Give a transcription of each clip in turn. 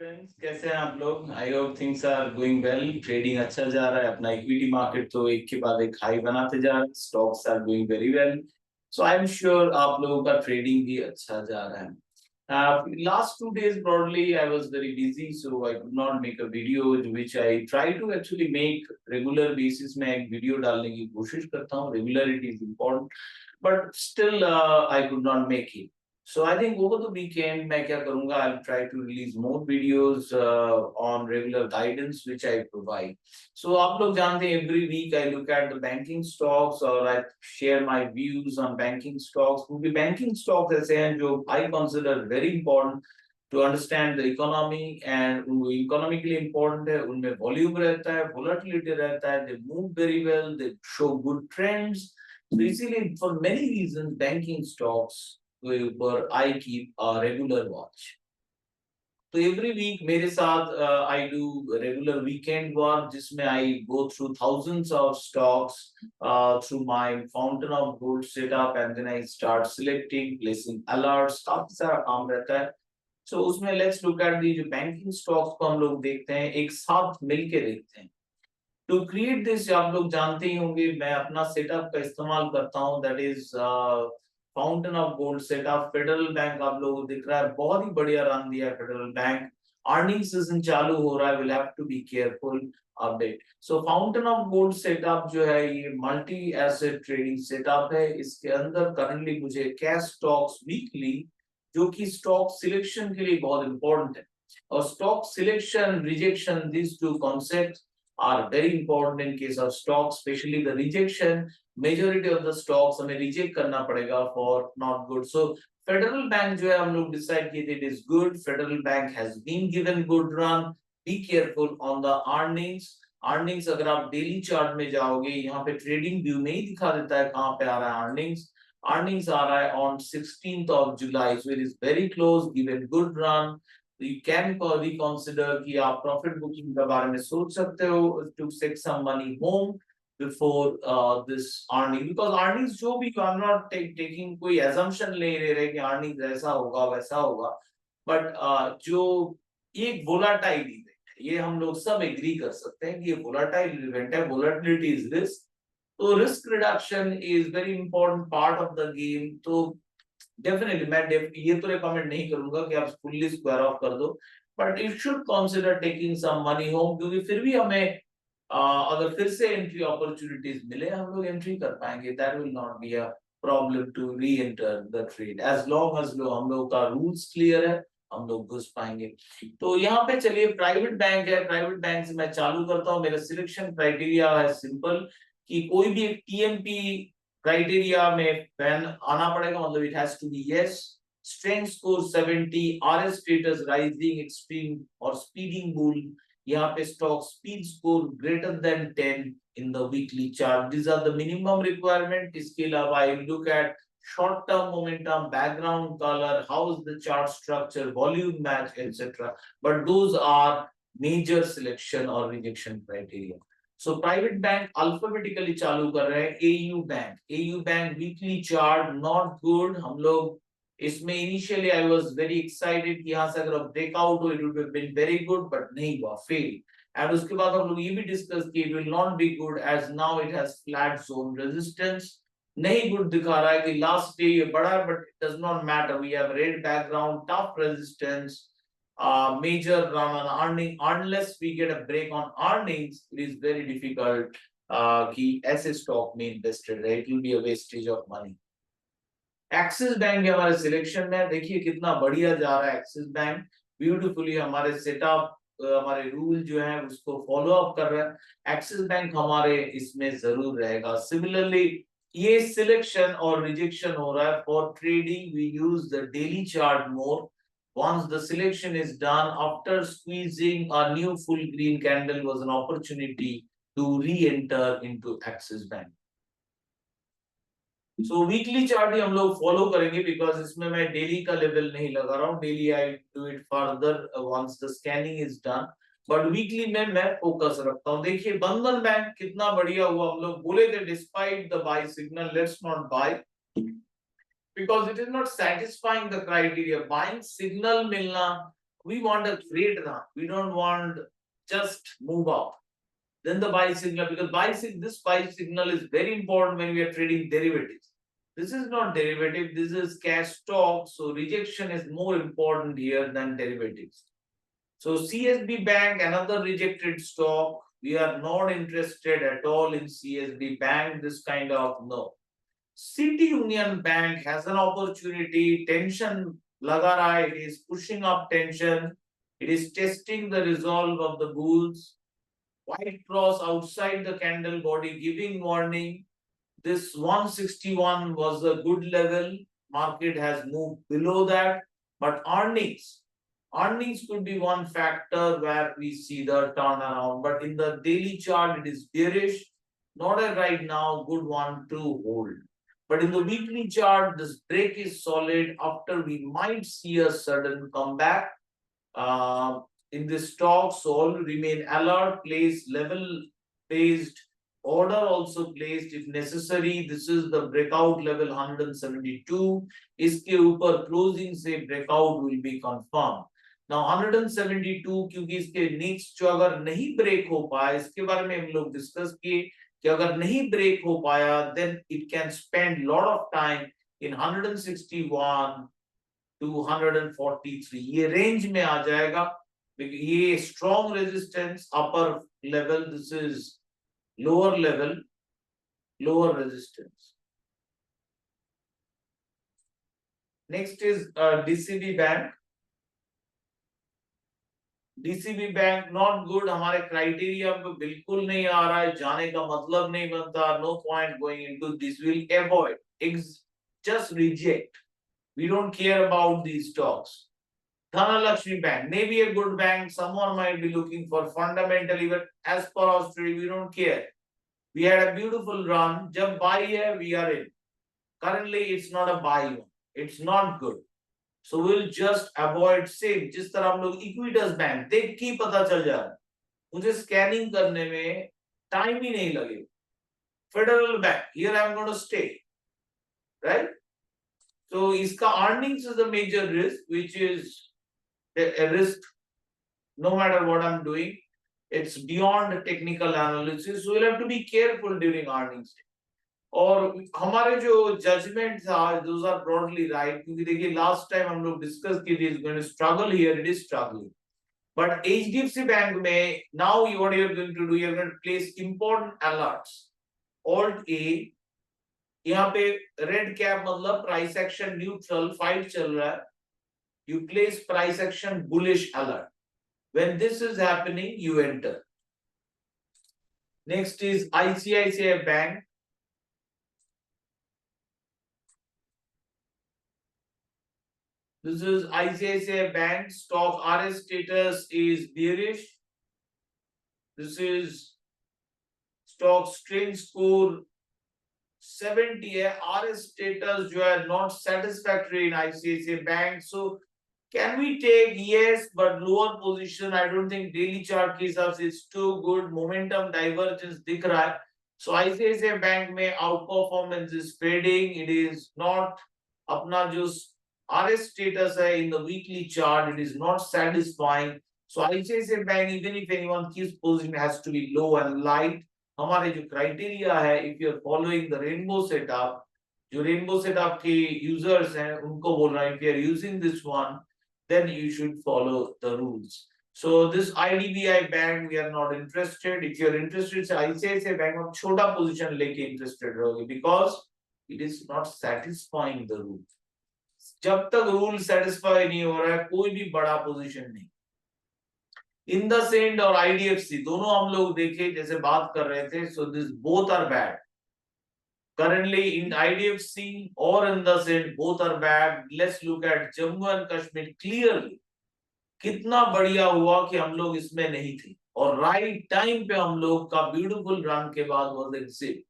Friends, कैसे हैं आप लोग? I hope things are going well. Trading अच्छा जा रहा है। अपना इक्विटी मार्केट तो एक के बाद एक हाई बनाते जा रहा है। Stocks are doing very well. So I am sure आप लोगों का ट्रेडिंग भी अच्छा जा रहा है। Last 2 days broadly I was very busy, so I could not make a video, which I try to actually make regular basis में एक वीडियो डालने की कोशिश करता हूँ। Regularity is important, but still I could not make it. So I think over the weekend मैं क्या करूँगा, I'll try to release more videos on regular guidance which I provide. So आप लोग जानते हैं every week I look at the banking stocks or I share my views on banking stocks, क्योंकि banking stocks ऐसे हैं जो I consider very important to understand the economy, and वो economically important है। उनमें volume रहता है, volatility रहता है, they move very well, they show good trends. So इसीलिए for many reasons banking stocks के ऊपर I keep a regular watch. तो एवरी वीक मेरे साथ I do regular weekend work, जिसमें I go through thousands of stocks through my fountain of gold setup, and then I start selecting, placing alerts, काफी सारा काम रहता है। सो उसमें लेट्स लुक एट दी जो बैंकिंग स्टॉक्स को हम लोग देखते हैं, एक साथ मिलके देखते हैं। टू क्रिएट दिस, आप लोग जानते ही होंगे, मैं अपना सेटअप का इस्तेमाल करता हूँ, that is fountain of gold setup. Federal bank आप लोगों को दिख रहा है, बहुत ही बढ़िया रन दिया है फेडरल बैंक। अर्निंग सीजन चालू हो रहा है, will have to be careful update. So fountain of gold setup जो है ये मल्टी एसेट ट्रेडिंग सेटअप है। इसके अंदर करंटली मुझे कैश स्टॉक्स वीकली, जो कि स्टॉक सिलेक्शन के लिए बहुत इंपॉर्टेंट है, और stock selection rejection, this two concept are very important in case of stocks, especially the rejection. Majority of the stocks हमें reject करना पड़ेगा for not good. So Federal Bank जो है हम लोग decide किए थे, it is good. Federal Bank has been given good run. Be careful on the earnings. Earnings अगर आप daily chart में जाओगे, यहाँ पे trading view में ही दिखा देता है कहाँ पे आ रहा है earnings. Earnings आ रहा है on 16th of July, so it is very close, given good run. तो you can reconsider कि आप प्रॉफिट बुकिंग के बारे में सोच सकते हो, to take some money home before this earning, because earnings जो भी, I'm not taking कोई assumption ले रहे कि earnings ऐसा होगा वैसा होगा, but जो एक volatile event है, ये हम लोग सब एग्री कर सकते हैं कि ये volatile event है, volatility is risk, तो risk reduction is very important part of the game। तो डेफिनेटली मैं ये तो रिकमेंड नहीं करूंगा कि आप फुल्ली स्क्वायर ऑफ कर दो, but you should consider taking some money home, क्योंकि फिर भी हमें अगर फिर से एंट्री अपॉर्चुनिटीज मिले, हम लोग एंट्री कर पाएंगे। That will not be a problem to reenter the trade, as long as हम लोग का रूल्स क्लियर है, हम लोग घुस पाएंगे। तो यहाँ पे चलिए, प्राइवेट बैंक है, प्राइवेट बैंक से मैं चालू करता हूँ। मेरा सिलेक्शन क्राइटेरिया है सिंपल, कि कोई भी एक टीएमपी क्राइटेरिया में पैन आना पड़ेगा, मतलब it has to be yes, strength score 70, RS status rising extreme और स्पीडिंग बुल, यहाँ पे stock speed score greater than 10 in the weekly chart, this are the minimum requirement. इसके अलावा I look at short term momentum, background color, how is the chart structure, volume match, etc. But those are major selection or rejection criteria. So private bank alphabetically चालू कर रहे हैं। AU bank weekly chart not good. हम लोग इसमें initially I was very excited कि यहाँ से अगर ब्रेकआउट हो, it would have been very good, but नहीं हुआ, फेल। एंड उसके बाद हम लोग ये भी डिस्कस किए, it will not be good as now it has flat zone resistance, नहीं गुड दिखा रहा है कि लास्ट डे ये बढ़ा, but it does not matter, we have red background, tough resistance, major run on earning. Unless we get a break on earnings, it is very difficult कि ऐसे stock में इन्वेस्टेड रहे, it will be a wastage of money। Axis bank है हमारे selection में, देखिए कितना बढ़िया जा रहा है एक्सिस बैंक, ब्यूटीफुली हमारे सेटअप, हमारे रूल जो है उसको फॉलो अप कर रहा है। एक्सिस बैंक हमारे इसमें जरूर रहेगा। सिमिलरली ये सिलेक्शन और रिजेक्शन हो रहा है। For trading we use the daily chart more. Once the selection is done, after squeezing a new full green candle was an opportunity to re-enter into Axis Bank. So weekly chart ही हम लोग follow करेंगे, because इसमें मैं daily का level नहीं लगा रहा हूँ। Daily I do it further once the scanning is done, but weekly में मैं फोकस रखता हूँ। देखिए बंधन बैंक कितना बढ़िया हुआ, हम लोग बोले थे despite the buy signal, let's not buy, because it is not satisfying the criteria। Buying signal मिलना We want a great run. We don't want just move up. Then the buy signal, because this buy signal is very important when we are trading derivatives. This is not derivative, this is cash stock. So rejection is more important here than derivatives. So CSB Bank, another rejected stock. We are not interested at all in CSB Bank. This kind of no. City Union Bank has an opportunity. Tension laga raha hai. It is pushing up tension. It is testing the resolve of the bulls. White cross outside the candle body giving warning. This 161 was a good level. Market has moved below that. But earnings could be one factor where we see the turnaround. But in the daily chart, it is bearish. Not a right now good one to hold. But in the weekly chart, this break is solid. After we might see a sudden comeback in this stock, so all remain alert, place level based order also placed if necessary. This is the breakout level 172. इसके ऊपर closing से breakout will be confirmed. Now 172 क्योंकि इसके next जो अगर नहीं break हो पाए, इसके बारे में हम लोग discuss किए कि अगर नहीं break हो पाया, then it can spend lot of time in 161 to 143. ये range में आ जाएगा. ये strong resistance upper level, this is lower level, lower resistance. Next is DCB Bank. DCB Bank not good. हमारे criteria पे बिल्कुल नहीं आ रहा है. जाने का मतलब नहीं बनता. No point going into this. Will avoid. Just reject. We don't care about these stocks. Dhanalakshmi Bank may be a good bank. Someone might be looking for fundamentally, but as per our study, we don't care. We had a beautiful run. Jab buy hai, we are in. Currently, it's not a buy one. It's not good. So we'll just avoid same. जिस तरह हम लोग Equitas Bank देख के पता चल जा रहा है. मुझे स्कैनिंग करने में टाइम ही नहीं लगेगा. Federal Bank, here I'm going to stay, right? So इसका earnings is a major risk, which is a risk. No matter what I'm doing, it's beyond technical analysis. So we'll have to be careful during earnings day. और हमारे जो judgement था, those are broadly right. क्योंकि देखिए last time हम लोग discuss किए थे, is going to struggle here, it is struggling. But HDFC Bank में now what you are going to do, you are going to place important alerts. Alt A, यहाँ पे red cap मतलब price action neutral fight चल रहा है. You place price action bullish alert. When this is happening, you enter. Next is ICICI Bank. This is ICICI Bank. Stock RS status is bearish. This is stock strength score 70 है. RS status जो है not satisfactory in ICICI Bank. So can we take? Yes, but lower position. I don't think daily chart के हिसाब से it's too good. Momentum divergence दिख रहा है. So ICICI Bank में outperformance is fading. It is not अपना जो RS status है in the weekly chart, it is not satisfying. So ICICI Bank, even if anyone keeps position, has to be low and light. हमारे जो criteria है, if you are following the rainbow setup, जो rainbow setup के users हैं, उनको बोल रहा है, if you are using this one, then you should follow the rules. So this IDBI Bank, we are not interested. If you are interested, say ICICI Bank, आप छोटा position लेके interested रहोगे because it is not satisfying the rules. जब तक rule satisfy नहीं हो रहा है, कोई भी बड़ा पोजीशन नहीं. IndusInd और IDFC दोनों हम लोग देखे जैसे बात कर रहे थे. So this both are bad. Currently in IDFC or IndusInd both are bad. Let's look at Jammu and Kashmir clearly. कितना बढ़िया हुआ कि हम लोग इसमें नहीं थे और राइट टाइम पे हम लोग का ब्यूटीफुल रन के बाद was exit.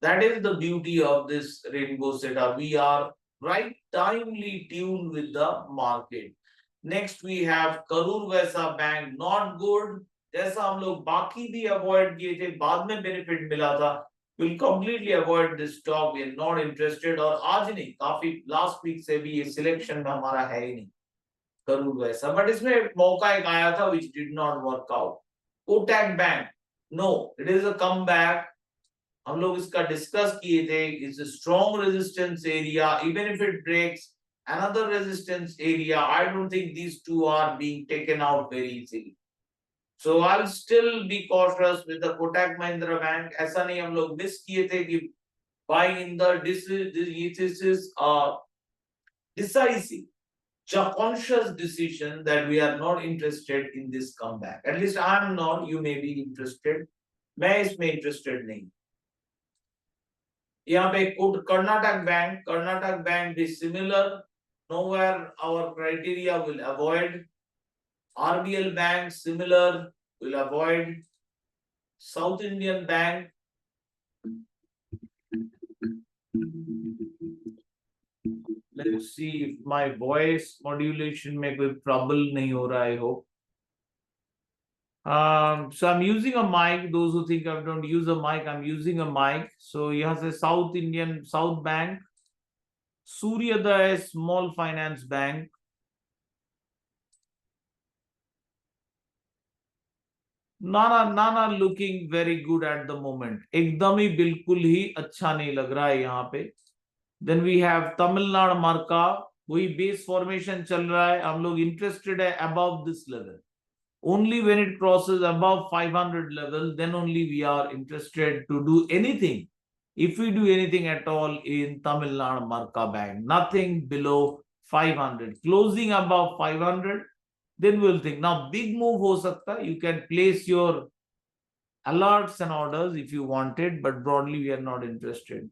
That is the beauty of this rainbow setup. We are right timely tuned with the market. Next we have Karur Vysya Bank, not good. जैसा हम लोग बाकी भी avoid किए थे, बाद में benefit मिला था. We'll completely avoid this stock. We are not interested. और आज नहीं, काफी last week से भी ये selection में हमारा है ही नहीं. करूर वैसा, बट इसमें मौका एक आया था which did not work out. Kotak Bank, no, it is a comeback. हम लोग इसका डिस्कस किए थे. It's a strong resistance area. Even if it breaks another resistance area, I don't think these two are being taken out very easily. So I'll still be cautious with the Kotak Mahindra Bank. ऐसा नहीं हम लोग miss किए थे कि buying in the this is a decisive, conscious decision that we are not interested in this comeback. At least I'm not. You may be interested. मैं इसमें interested नहीं. यहाँ पे Karnataka bank is similar. Nowhere our criteria will avoid. RBL Bank similar, will avoid. South Indian Bank. Let's see if my voice modulation में कोई trouble नहीं हो रहा है. I hope. So I'm using a mic. Those who think I don't use a mic, I'm using a mic. So यहाँ से South Bank, Suryodaya Small Finance Bank, Nana looking very good at the moment. एकदम ही बिल्कुल ही अच्छा नहीं लग रहा है यहाँ पे. Then we have तमिलनाडु मार्का, वही बेस फॉर्मेशन चल रहा है. हम लोग इंटरेस्टेड है above this level. Only when it crosses above 500 level, then only we are interested to do anything. If we do anything at all in Tamil Nadu Marka Bank, nothing below 500. Closing above 500, then we'll think. Now, big move ho sakta. You can place your alerts and orders if you wanted, but broadly we are not interested.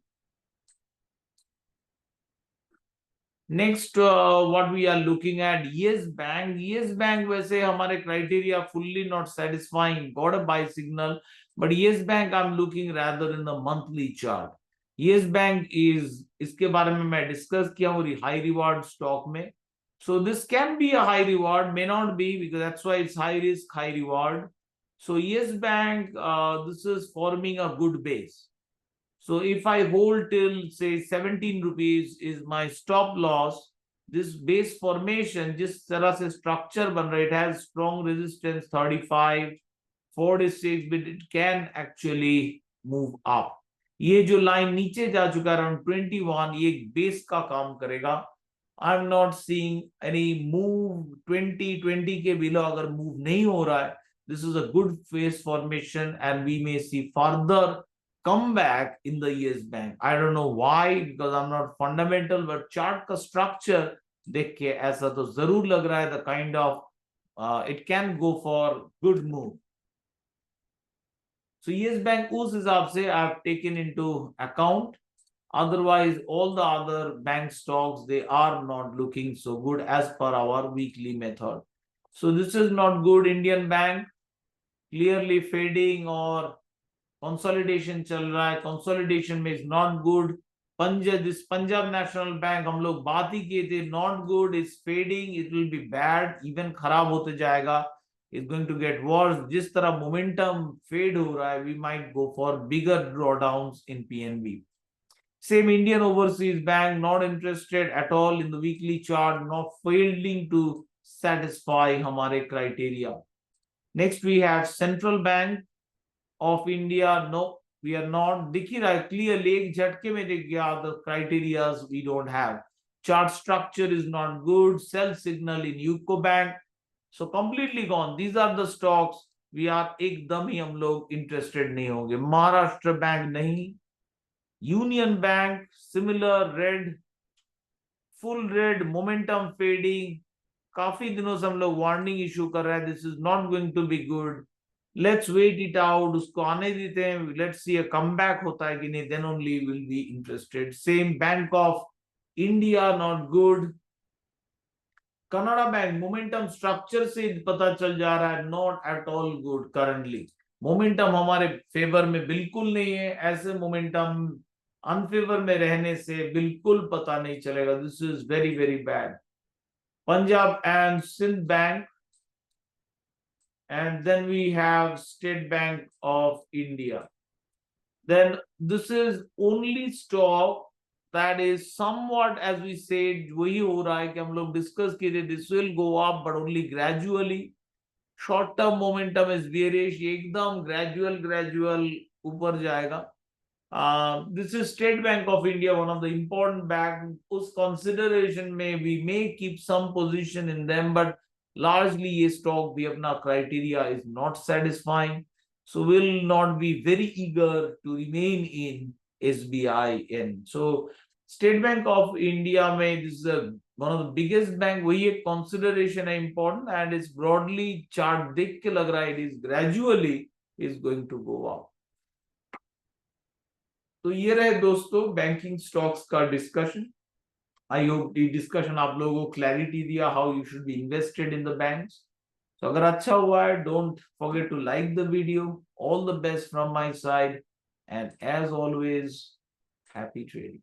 Next, what we are looking at, Yes Bank. Yes Bank वैसे हमारे criteria fully not satisfying. Got a buy signal, but Yes Bank I'm looking rather in the monthly chart. Yes Bank is इसके बारे में मैं discuss किया हूँ high reward stock में. So this can be a high reward, may not be, because that's why it's high risk, high reward. So Yes Bank, this is forming a good base. So if I hold till say 17 rupees is my stop loss, this base formation, जिस तरह से structure बन रहा है, it has strong resistance 35, 46, but it can actually move up. ये जो line नीचे जा चुका है around 21, ये एक base का काम करेगा. I'm not seeing any move 20 के below. अगर move नहीं हो रहा है, this is a good base formation and we may see further come back in the Yes Bank. I don't know why, because I'm not fundamental, but chart का structure देख के ऐसा तो जरूर लग रहा है the kind of it can go for good move. So Yes Bank उस हिसाब से I have taken into account. Otherwise, all the other bank stocks, they are not looking so good as per our weekly method. So this is not good. Indian Bank clearly fading or consolidation चल रहा है. Consolidation में is not good. This Punjab National Bank हम लोग बात ही किए थे, not good, is fading, it will be bad, even खराब होते जाएगा, it's going to get worse. जिस तरह momentum fade हो रहा है, we might go for bigger drawdowns in PNB. Same Indian Overseas Bank, not interested at all in the weekly chart, not failing to satisfy हमारे criteria. Next we have Central Bank of India. No, we are not. दिख ही रहा है clearly, एक झटके में दिख गया. The criteria we don't have. Chart structure is not good. Sell signal in UCO Bank. So completely gone. These are the stocks we are एकदम ही हम लोग interested नहीं होंगे. महाराष्ट्र बैंक नहीं. Union Bank similar, red, full red, momentum fading. काफी दिनों से हम लोग वार्निंग इशू कर रहे हैं. This is not going to be good. Let's wait it out. उसको आने देते हैं. Let's see a comeback होता है कि नहीं. Then only we'll be interested. Same Bank of India, not good. Canara Bank, momentum structure से पता चल जा रहा है, not at all good currently. Momentum हमारे फेवर में बिल्कुल नहीं है. ऐसे momentum अनफेवर में रहने से बिल्कुल पता नहीं चलेगा. This is very, very bad. Punjab and Sindh Bank. And then we have State Bank of India. Then this is only stock that is somewhat, as we said, वही हो रहा है कि हम लोग discuss किए थे, this will go up but only gradually. Short term momentum is bearish, एकदम gradual ऊपर जाएगा. This is State Bank of India, one of the important bank. उस consideration में we may keep some position in them, but largely ये stock भी अपना criteria is not satisfying, so will not be very eager to remain in SBIN. So State Bank of India में this is one of the biggest bank, वही एक consideration है important, and it's broadly chart देख के लग रहा है it is gradually is going to go up. तो ये रहे दोस्तों बैंकिंग स्टॉक्स का डिस्कशन. आई होप ये डिस्कशन आप लोगों को क्लैरिटी दिया how you should be invested in the banks. तो अगर अच्छा हुआ है, don't forget to like the video. All the best from my side, and as always happy trading.